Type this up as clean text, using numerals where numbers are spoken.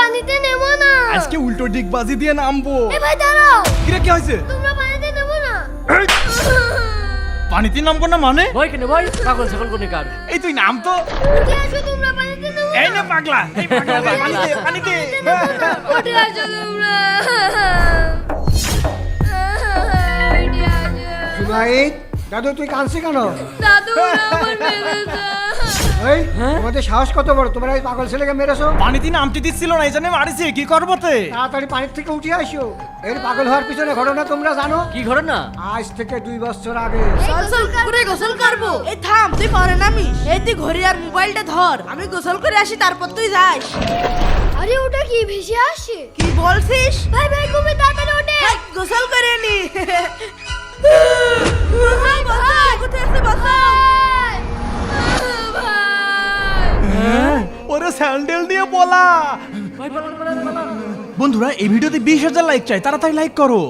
পানিতে নেমো না। আজকে উল্টো ডিগবাজি দিয়ে নামবো। এ ভাই দাঁড়াও, কিরে কি হয়েছে? তোমরা পানিতে নেমো না। পানিতে নামবো না মানে? ভয় কেন ভয়? পাগল ছাগল কোনে কার? এই তুই নাম তো। উঠে আসো, তোমরা পানিতে নেমো এই না। না পাগলা, এই পাগলা ভাই, পানিতে পানিতে। উঠে আসো তোমরা। উঠে আসো। জুনাইদ, দাদু তুই কাঁদছি কেন? দাদু ওরা আমার মেরেছে। এই তোমাদের সাহস কত বড়, তোমরা এই পাগল ছেলেকে মেরেছো? পানিতে নামতে দিচ্ছিল না, এই জন্য মারিছে। কি করবো তে? তাড়াতাড়ি পানির থেকে উঠে আসো। এর পাগল হওয়ার পিছনে ঘটনা তোমরা জানো? কি ঘটে না? আজ থেকে 2 বছর আগে চল চল করে গোসল করবো। এই থাম, তুই পরে নামিস। এই তুই ঘড়ি আর মোবাইলটা ধর, আমি গোসল করে আসি, তারপর তুই যাস। আরে ওটা কি ভেসে আসছে? কি বলছিস? ভাই ভাই তুমি তাড়াতাড়ি ওঠে। এই, গোসল করে নি। ভাই ভাই কোথায় আছে বাঁচাও? ভাই ওরে স্যান্ডেল দিয়ে বলা। ভাই পালান পালান পালান। বন্ধুরা এই ভিডিওতে 20,000 লাইক চাই, তাড়াতাড়ি লাইক করো।